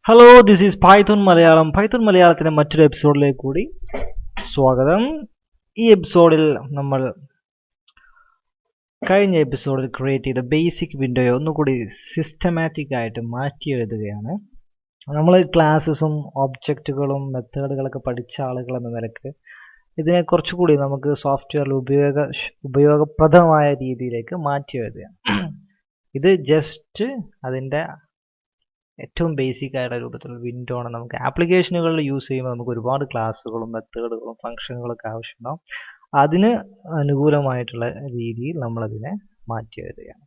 Hello, this is Python Malayalam. Python മലയാളത്തിലെ മറ്റൊരു എപ്പിസോഡിലേക്ക് കൂടി സ്വാഗതം. ഈ എപ്പിസോഡിൽ നമ്മൾ കഴിഞ്ഞ എപ്പിസോഡിൽ ക്രിയേറ്റ് ചെയ്ത ബേസിക് വിൻഡോയെ ഒന്നുകൂടി സിസ്റ്റമാറ്റിക് ആയിട്ട് മാറ്റി എഴുതുകയാണ്. നമ്മൾ ക്ലാസ്സസും ഒബ്ജക്റ്റുകളും മെത്തേഡുകളൊക്കെ പഠിച്ച ആളുകൾ എന്ന നിലക്ക് ഇതിനെ കുറച്ചുകൂടി നമുക്ക് സോഫ്റ്റ്വെയറിൽ ഉപയോഗപ്രദമായ രീതിയിലേക്ക് മാറ്റി എഴുതുകയാണ്. ഇത് ജസ്റ്റ് അതിൻ്റെ ഏറ്റവും ബേസിക് ആയിട്ടുള്ള രൂപത്തിലുള്ള വിൻഡോ ആണ്. നമുക്ക് ആപ്ലിക്കേഷനുകളിൽ യൂസ് ചെയ്യുമ്പോൾ നമുക്ക് ഒരുപാട് ക്ലാസ്സുകളും മെത്തേഡുകളും ഫംഗ്ഷനുകളൊക്കെ ആവശ്യമുണ്ടാവും. അതിന് അനുകൂലമായിട്ടുള്ള രീതിയിൽ നമ്മളതിനെ മാറ്റി എഴുതുകയാണ്.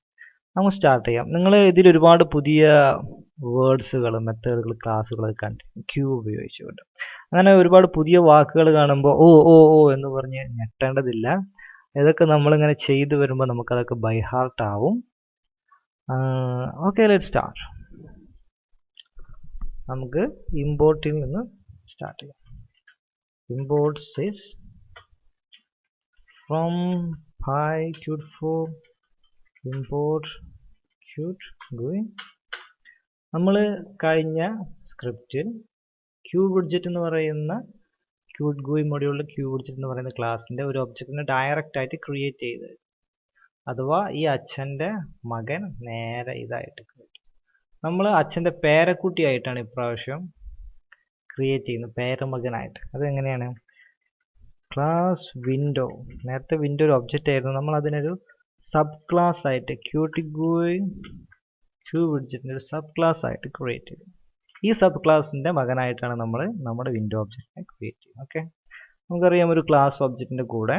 നമുക്ക് സ്റ്റാർട്ട് ചെയ്യാം. നിങ്ങൾ ഇതിൽ ഒരുപാട് പുതിയ വേർഡ്സുകൾ, മെത്തേഡുകൾ, ക്ലാസ്സുകളൊക്കെ കണ്ടിട്ടുണ്ട് ക്യൂ ഉപയോഗിച്ചുകൊണ്ട്. അങ്ങനെ ഒരുപാട് പുതിയ വാക്കുകൾ കാണുമ്പോൾ ഓ ഓ ഓ എന്ന് പറഞ്ഞ് ഞെട്ടേണ്ടതില്ല. ഇതൊക്കെ നമ്മളിങ്ങനെ ചെയ്തു വരുമ്പോൾ നമുക്കതൊക്കെ ബൈ ഹാർട്ട് ആവും. Okay, let start. നമുക്ക് ഇമ്പോർട്ടിൽ നിന്ന് സ്റ്റാർട്ട് ചെയ്യാം. Import sys from PyQt4 import Qt GUI. നമ്മൾ കഴിഞ്ഞ സ്ക്രിപ്റ്റിൽ Q widget എന്ന് പറയുന്ന Qt GUI മൊഡ്യൂളിൽ Q widget എന്ന് പറയുന്ന ക്ലാസിന്റെ ഒരു ഒബ്ജക്റ്റിനെ ഡയറക്റ്റ് ആയിട്ട് ക്രിയേറ്റ് ചെയ്തത്. അഥവാ ഈ അച്ഛൻ്റെ മകൻ നേരെ ഇതായിട്ട് നമ്മൾ അച്ഛൻ്റെ പേരക്കുട്ടിയായിട്ടാണ് ഇപ്രാവശ്യം ക്രിയേറ്റ് ചെയ്യുന്നത്, പേരമകനായിട്ട്. അതെങ്ങനെയാണ്? ക്ലാസ് വിൻഡോ, നേരത്തെ വിൻഡോ ഒരു ഒബ്ജക്റ്റ് ആയിരുന്നു, നമ്മൾ അതിനൊരു സബ് ക്ലാസ് ആയിട്ട് Qt GUI Q widgetന്റെ ഒരു സബ് ക്ലാസ് ആയിട്ട് ക്രിയേറ്റ് ചെയ്തു. ഈ സബ് ക്ലാസിൻ്റെ മകനായിട്ടാണ് നമ്മൾ നമ്മുടെ വിൻഡോ ഒബ്ജക്റ്റിനെ ക്രിയേറ്റ് ചെയ്യുന്നത്. ഓക്കെ, നമുക്കറിയാം ഒരു ക്ലാസ് ഒബ്ജക്റ്റിൻ്റെ കൂടെ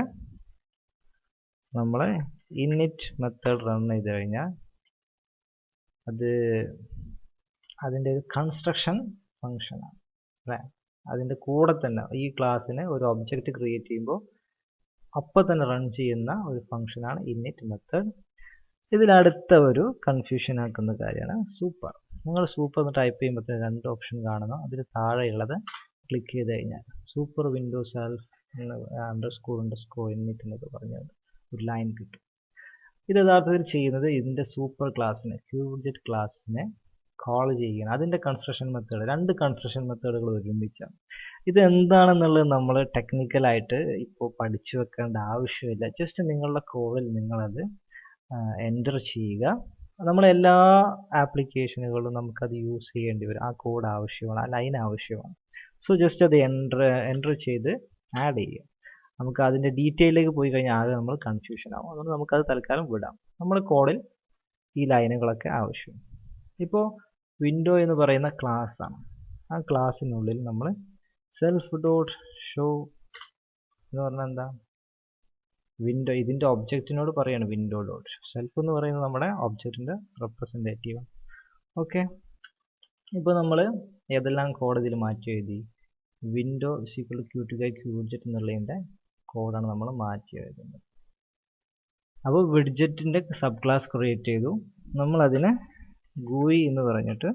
നമ്മൾ ഇന്നിറ്റ് മെത്തേഡ് റൺ ചെയ്ത് കഴിഞ്ഞാൽ അത് അതിൻ്റെ ഒരു കൺസ്ട്രക്ഷൻ ഫംഗ്ഷനാണ് അല്ലേ. അതിൻ്റെ കൂടെ തന്നെ ഈ ക്ലാസ്സിന് ഒരു ഒബ്ജക്റ്റ് ക്രിയേറ്റ് ചെയ്യുമ്പോൾ അപ്പോൾ തന്നെ റൺ ചെയ്യുന്ന ഒരു ഫംഗ്ഷനാണ് ഇന്നിറ്റ് മെത്തേഡ്. ഇതിലടുത്ത ഒരു കൺഫ്യൂഷൻ ആക്കുന്ന കാര്യമാണ് സൂപ്പർ. നിങ്ങൾ സൂപ്പർ എന്ന് ടൈപ്പ് ചെയ്യുമ്പോൾ രണ്ട് ഓപ്ഷൻ കാണുന്നു. അതിൽ താഴെയുള്ളത് ക്ലിക്ക് ചെയ്ത് കഴിഞ്ഞാൽ super window self underscore innit എന്നൊക്കെ പറഞ്ഞാൽ ഒരു ലൈൻ കിട്ടും. ഇത് യഥാർത്ഥത്തിൽ ചെയ്യുന്നത് ഇതിൻ്റെ സൂപ്പർ ക്ലാസ്സിനെ Q widget ക്ലാസ്സിനെ കോൾ ചെയ്യണം. അതിൻ്റെ കൺസ്ട്രക്ഷൻ മെത്തേഡ്, രണ്ട് കൺസ്ട്രക്ഷൻ മെത്തേഡുകൾ ഒരുമിച്ചാണ്. ഇത് എന്താണെന്നുള്ളത് നമ്മൾ ടെക്നിക്കലായിട്ട് ഇപ്പോൾ പഠിച്ചു വെക്കേണ്ട ആവശ്യമില്ല. ജസ്റ്റ് നിങ്ങളുടെ കോഡിൽ നിങ്ങളത് എൻ്റർ ചെയ്യുക. നമ്മളെല്ലാ ആപ്ലിക്കേഷനുകളിലും നമുക്കത് യൂസ് ചെയ്യേണ്ടി വരും. ആ കോഡ് ആവശ്യമാണ്, ആ ലൈൻ ആവശ്യമാണ്. സോ ജസ്റ്റ് അത് എൻ്റർ ചെയ്ത് ആഡ് ചെയ്യുക. നമുക്ക് അതിൻ്റെ ഡീറ്റെയിലേക്ക് പോയി കഴിഞ്ഞാൽ ആകെ നമ്മൾ കൺഫ്യൂഷൻ ആവും. അതുകൊണ്ട് നമുക്കത് തൽക്കാലം വിടാം. നമ്മൾ കോഡിൽ ഈ ലൈനുകളൊക്കെ ആവശ്യം. ഇപ്പോൾ വിൻഡോ എന്ന് പറയുന്ന ക്ലാസ് ആണ്. ആ ക്ലാസ്സിനുള്ളിൽ നമ്മൾ സെൽഫ് ഡോട്ട് ഷോ എന്ന് പറഞ്ഞാൽ എന്താ? വിൻഡോ, ഇതിൻ്റെ ഒബ്ജക്റ്റിനോട് പറയാണ് വിൻഡോ ഡോട്ട് സെൽഫ് എന്ന് പറയുന്നത് നമ്മുടെ ഒബ്ജക്റ്റിൻ്റെ റെപ്രസെൻറ്റേറ്റീവ്. ഓക്കെ, ഇപ്പോൾ നമ്മൾ ഏതെല്ലാം കോഡ് ഇതിൽ മാറ്റി എഴുതി? വിൻഡോ Qt Q widget എന്നുള്ളതിൻ്റെ കോഡാണ് നമ്മൾ മാറ്റി എഴുതുന്നത്. അപ്പോൾ വിഡ്ജറ്റിൻ്റെ സബ് ക്ലാസ് ക്രിയേറ്റ് ചെയ്തു. നമ്മളതിനെ GUI എന്ന് പറഞ്ഞിട്ട്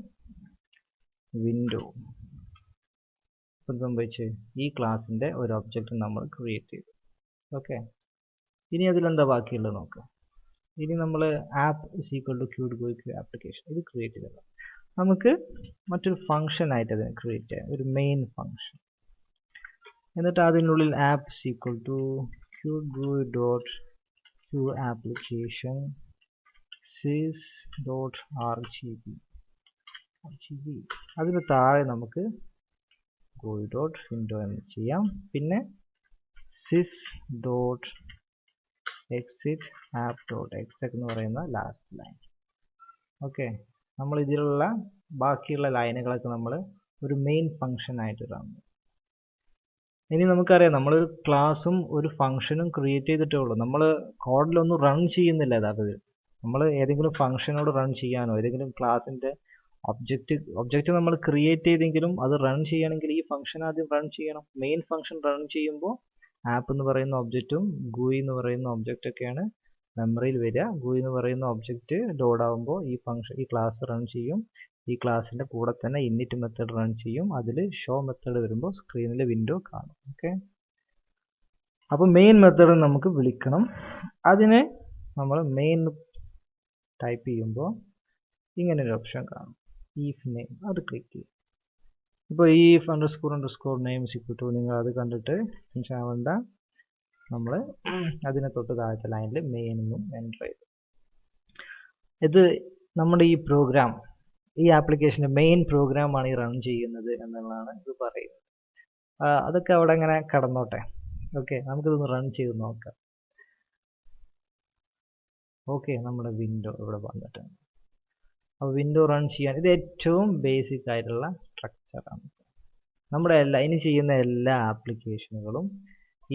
വിൻഡോ സംഭവിച്ച് ഈ ക്ലാസ്സിൻ്റെ ഒരു ഒബ്ജക്റ്റ് നമ്മൾ ക്രിയേറ്റ് ചെയ്തു. ഓക്കെ, ഇനി അതിലെന്താ ബാക്കിയുള്ളത് നോക്കാം. ഇനി നമ്മൾ ആപ്പ് Qt GUI ആപ്ലിക്കേഷൻ ഇത് ക്രിയേറ്റ് ചെയ്തത് നമുക്ക് മറ്റൊരു ഫംഗ്ഷൻ ആയിട്ട് അതിനെ ക്രിയേറ്റ് ചെയ്യാം, ഒരു മെയിൻ ഫംഗ്ഷൻ. എന്നിട്ട് അതിനുള്ളിൽ app Qt GUI dot Q application sys.rgb അതിന് താഴെ നമുക്ക് GUI ഡോട്ട് വിൻഡോ എന്ന് ചെയ്യാം. പിന്നെ sys.exit app.exec എന്ന് പറയുന്ന ലാസ്റ്റ് ലൈൻ. ഓക്കെ, നമ്മൾ ഇതിലുള്ള ബാക്കിയുള്ള ലൈനുകളൊക്കെ നമ്മൾ ഒരു മെയിൻ ഫംഗ്ഷൻ ആയിട്ട് കാണുന്നു. ഇനി നമുക്കറിയാം നമ്മളൊരു ക്ലാസ്സും ഒരു ഫംഗ്ഷനും ക്രിയേറ്റ് ചെയ്തിട്ടേ ഉള്ളൂ. നമ്മൾ കോഡിലൊന്നും റൺ ചെയ്യുന്നില്ല. അതായത് നമ്മൾ ഏതെങ്കിലും ഫംഗ്ഷനോട് റൺ ചെയ്യാനോ ഏതെങ്കിലും ക്ലാസ്സിൻ്റെ ഒബ്ജക്റ്റ് നമ്മൾ ക്രിയേറ്റ് ചെയ്തെങ്കിലും അത് റൺ ചെയ്യണമെങ്കിൽ ഈ ഫംഗ്ഷൻ ആദ്യം റൺ ചെയ്യണം. മെയിൻ ഫംഗ്ഷൻ റൺ ചെയ്യുമ്പോൾ ആപ്പ് എന്ന് പറയുന്ന ഒബ്ജക്റ്റും GUI എന്ന് പറയുന്ന ഒബ്ജക്റ്റൊക്കെയാണ് മെമ്മറിയിൽ വരിക. GUI എന്ന് പറയുന്ന ഒബ്ജക്റ്റ് ലോഡ് ആകുമ്പോൾ ഈ ക്ലാസ് റൺ ചെയ്യും. ഈ ക്ലാസ്സിൻ്റെ കൂടെ തന്നെ ഇന്നിറ്റ് മെത്തേഡ് റൺ ചെയ്യും. അതിൽ ഷോ മെത്തേഡ് വരുമ്പോൾ സ്ക്രീനിൽ വിൻഡോ കാണും. ഓക്കെ, അപ്പോൾ മെയിൻ മെത്തേഡ് നമുക്ക് വിളിക്കണം. അതിന് നമ്മൾ മെയിൻ ടൈപ്പ് ചെയ്യുമ്പോൾ ഇങ്ങനെ ഒരു ഓപ്ഷൻ കാണും, if name, അത് ക്ലിക്ക് ചെയ്യും. ഇപ്പോൾ ഈ __ name is equal to നിങ്ങൾ അത് കണ്ടിട്ട് ടെൻഷൻ ആവണ്ട. നമ്മൾ അതിനെ തൊട്ട് താഴത്തെ ലൈനിൽ മെയിൻ എന്നും എൻ്റർ ചെയ്തു. ഇത് നമ്മുടെ ഈ പ്രോഗ്രാം, ഈ ആപ്ലിക്കേഷൻ്റെ മെയിൻ പ്രോഗ്രാമാണ് ഈ റൺ ചെയ്യുന്നത് എന്നുള്ളതാണ് ഇത് പറയുന്നത്. അതൊക്കെ അവിടെ അങ്ങനെ കടന്നോട്ടെ. ഓക്കെ, നമുക്കിതൊന്ന് റൺ ചെയ്ത് നോക്കാം. ഓക്കെ, നമ്മുടെ വിൻഡോ ഇവിടെ വന്നിട്ടുണ്ട്. അപ്പോൾ വിൻഡോ റൺ ചെയ്യാൻ ഇത് ഏറ്റവും ബേസിക് ആയിട്ടുള്ള സ്ട്രക്ചറാണ്. നമ്മുടെ ഇനി ചെയ്യുന്ന എല്ലാ ആപ്ലിക്കേഷനുകളും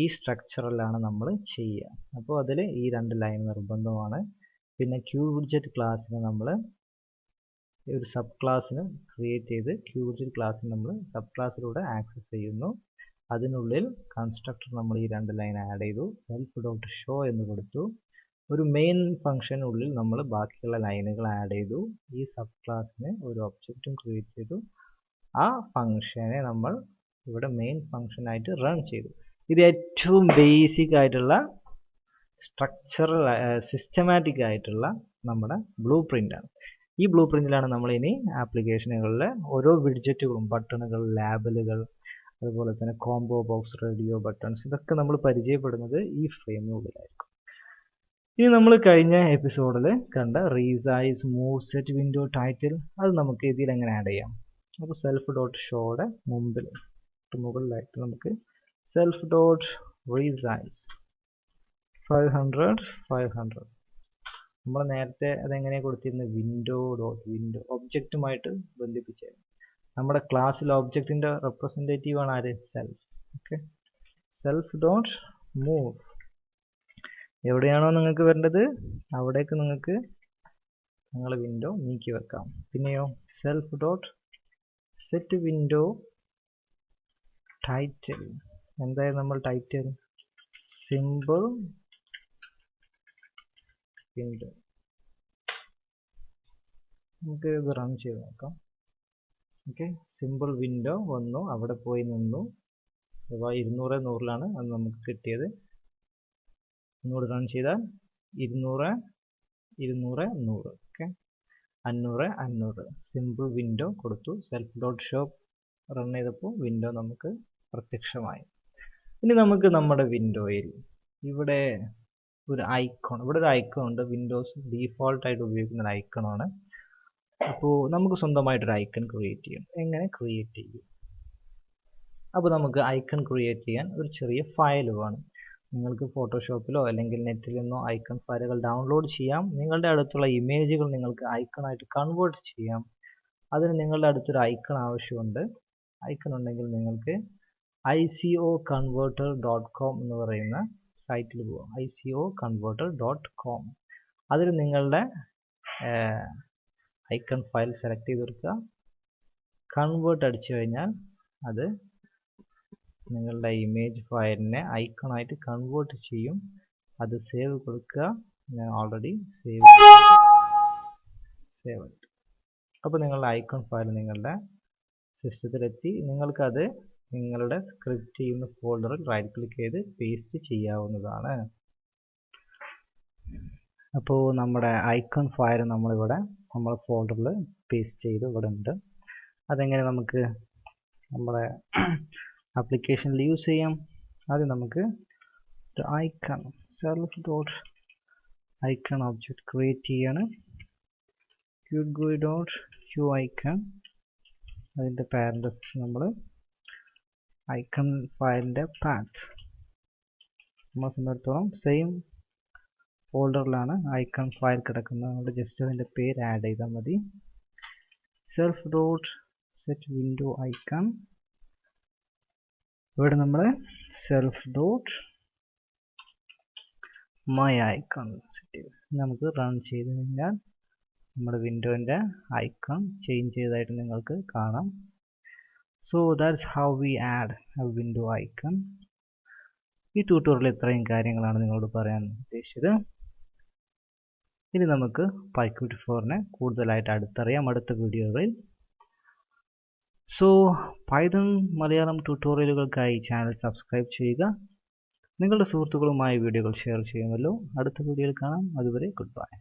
ഈ സ്ട്രക്ചറിലാണ് നമ്മൾ ചെയ്യുക. അപ്പോൾ അതിൽ ഈ 2 ലൈൻ നിർബന്ധമാണ്. പിന്നെ QWidget ക്ലാസ്സിന് നമ്മൾ ഒരു സബ് ക്ലാസ്സിന് ക്രിയേറ്റ് ചെയ്ത് QWidget ക്ലാസ്സിന് നമ്മൾ സബ് ക്ലാസ്സിലൂടെ ആക്സസ് ചെയ്യുന്നു. അതിനുള്ളിൽ കൺസ്ട്രക്ടർ നമ്മൾ ഈ 2 ലൈൻ ആഡ് ചെയ്തു. self.show എന്ന് കൊടുത്തു. ഒരു മെയിൻ ഫംഗ്ഷനുള്ളിൽ നമ്മൾ ബാക്കിയുള്ള ലൈനുകൾ ആഡ് ചെയ്തു. ഈ സബ് ക്ലാസ്സിന് ഒരു ഒബ്ജക്റ്റും ക്രിയേറ്റ് ചെയ്തു. ആ ഫംഗ്ഷനെ നമ്മൾ ഇവിടെ മെയിൻ ഫംഗ്ഷനായിട്ട് റൺ ചെയ്തു. ഇത് ഏറ്റവും ബേസിക് ആയിട്ടുള്ള സ്ട്രക്ചറൽ സിസ്റ്റമാറ്റിക് ആയിട്ടുള്ള നമ്മുടെ ബ്ലൂ പ്രിൻ്റാണ്. ഈ ബ്ലൂ പ്രിൻ്റിലാണ് നമ്മൾ ഇനി ആപ്ലിക്കേഷനുകളിലെ ഓരോ വിഡ്ജറ്റുകളും, ബട്ടണുകൾ, ലാബലുകൾ, അതുപോലെ തന്നെ കോംബോ ബോക്സ്, റേഡിയോ ബട്ടൺസ്, ഇതൊക്കെ നമ്മൾ പരിചയപ്പെടുന്നത് ഈ ഫ്രെയിമിനുള്ളിലായിരിക്കും. ഇനി നമ്മൾ കഴിഞ്ഞ എപ്പിസോഡിൽ കണ്ട resize, move, set window title, അത് നമുക്ക് ഇതിൽ എങ്ങനെ ആഡ് ചെയ്യാം. അപ്പോൾ self.showയുടെ മുകളിലായിട്ട് നമുക്ക് self.resize 500 നമ്മൾ നേരത്തെ അതെങ്ങനെയാണ് കൊടുത്തിരുന്നത്, വിൻഡോ ഒബ്ജക്റ്റുമായിട്ട് ബന്ധിപ്പിച്ചായിരുന്നു. നമ്മുടെ ക്ലാസ്സിൽ ഒബ്ജക്റ്റിൻ്റെ റെപ്രസെൻറ്റേറ്റീവ് ആണ് ആര്, സെൽഫ്. ഓക്കെ, self.move എവിടെയാണോ നിങ്ങൾക്ക് വരേണ്ടത് അവിടേക്ക് നിങ്ങൾക്ക് നിങ്ങളുടെ വിൻഡോ നീക്കി വെക്കാം. പിന്നെയോ self.set window title, എന്തായാലും നമ്മൾ ടൈറ്റിൽ സിമ്പിൾ വിൻഡോ. നമുക്ക് ഇത് റൺ ചെയ്ത് നോക്കാം. ഓക്കെ, സിമ്പിൾ വിൻഡോ വന്നു, അവിടെ പോയി നിന്നു. 200 100ലാണ് അത് നമുക്ക് കിട്ടിയത്. ഒന്നുകൂടി റൺ ചെയ്താൽ 200 200 100. ഓക്കെ, 500 500 സിമ്പിൾ വിൻഡോ കൊടുത്തു. self.show റൺ ചെയ്തപ്പോൾ വിൻഡോ നമുക്ക് പ്രത്യക്ഷമായി. ഇനി നമുക്ക് നമ്മുടെ വിൻഡോയിൽ ഇവിടെ ഒരു ഐക്കൺ, ഇവിടെ ഒരു ഐക്കൺ ഉണ്ട്. വിൻഡോസ് ഡീഫോൾട്ടായിട്ട് ഉപയോഗിക്കുന്ന ഒരു ഐക്കണാണ്. അപ്പോൾ നമുക്ക് സ്വന്തമായിട്ടൊരു ഐക്കൺ ക്രിയേറ്റ് ചെയ്യണം. എങ്ങനെ ക്രിയേറ്റ് ചെയ്യും? അപ്പോൾ നമുക്ക് ഐക്കൺ ക്രിയേറ്റ് ചെയ്യാൻ ഒരു ചെറിയ ഫയൽ വേണം. നിങ്ങൾക്ക് ഫോട്ടോഷോപ്പിലോ അല്ലെങ്കിൽ നെറ്റിൽ നിന്നോ ഐക്കൺ ഫയലുകൾ ഡൗൺലോഡ് ചെയ്യാം. നിങ്ങളുടെ അടുത്തുള്ള ഇമേജുകൾ നിങ്ങൾക്ക് ഐക്കണായിട്ട് കൺവേർട്ട് ചെയ്യാം. അതിന് നിങ്ങളുടെ അടുത്തൊരു ഐക്കൺ ആവശ്യമുണ്ട്. ഐക്കൺ ഉണ്ടെങ്കിൽ നിങ്ങൾക്ക് icoconverter.com എന്ന് പറയുന്ന സൈറ്റിൽ പോകാം. icoconverter.com. അതിൽ നിങ്ങളുടെ ഐക്കൺ ഫയൽ സെലക്ട് ചെയ്ത് കൊടുക്കുക. കൺവേർട്ട് അടിച്ചു കഴിഞ്ഞാൽ അത് നിങ്ങളുടെ ഇമേജ് ഫയലിനെ ഐക്കണായിട്ട് കൺവേർട്ട് ചെയ്യും. അത് സേവ് കൊടുക്കുക. ഞാൻ ഓൾറെഡി സേവ് ഇട്ടു. അപ്പോൾ നിങ്ങളുടെ ഐക്കൺ ഫയൽ നിങ്ങളുടെ സിസ്റ്റത്തിലെത്തി. നിങ്ങൾക്കത് നിങ്ങളുടെ സ്ക്രിപ്റ്റ് ചെയ്യുന്ന ഫോൾഡറിൽ റൈറ്റ് ക്ലിക്ക് ചെയ്ത് പേസ്റ്റ് ചെയ്യാവുന്നതാണ്. അപ്പോൾ നമ്മുടെ ഐക്കൺ ഫയൽ നമ്മളിവിടെ നമ്മുടെ ഫോൾഡറിൽ പേസ്റ്റ് ചെയ്ത് ഇവിടെ ഉണ്ട്. അതെങ്ങനെ നമുക്ക് നമ്മുടെ ആപ്ലിക്കേഷനിൽ യൂസ് ചെയ്യാം? ആദ്യം നമുക്ക് ഒരു ഐക്കൺ self.icon ഒബ്ജക്റ്റ് ക്രിയേറ്റ് ചെയ്യാണ്. qgui.qicon അതിൻ്റെ പാരൻറ്റസ് നമ്മൾ ഐക്കൺ ഫയലിൻ്റെ പാത്ത് നമ്മളെ സംബന്ധിച്ചിടത്തോളം സെയിം ഫോൾഡറിലാണ് ഐക്കൺ ഫയൽ കിടക്കുന്നത്. നമ്മൾ ജസ്റ്റ് അതിൻ്റെ പേര് ആഡ് ചെയ്താൽ മതി. self.set window icon, ഇവിടെ നമ്മൾ self.my icon സെറ്റ് ചെയ്തു. നമുക്ക് റൺ ചെയ്ത് കഴിഞ്ഞാൽ നമ്മുടെ വിൻഡോൻ്റെ ഐക്കൺ ചേഞ്ച് ചെയ്തതായിട്ട് നിങ്ങൾക്ക് കാണാം. So that's how we add a window icon. ഈ ട്യൂട്ടോറിയൽ ഇത്രയും കാര്യങ്ങളാണ് നിങ്ങളോട് പറയാൻ ഉദ്ദേശിച്ചത്. ഇനി നമുക്ക് PyQt4നെ കൂടുതലായിട്ട് അടുത്തറിയാം അടുത്ത വീഡിയോയിൽ. സോ പൈത്തൺ മലയാളം ട്യൂട്ടോറിയലുകൾക്കായി ചാനൽ സബ്സ്ക്രൈബ് ചെയ്യുക. നിങ്ങളുടെ സുഹൃത്തുക്കളുമായി വീഡിയോകൾ ഷെയർ ചെയ്യുമല്ലോ. അടുത്ത വീഡിയോയിൽ കാണാം. അതുവരെ ഗുഡ് ബൈ.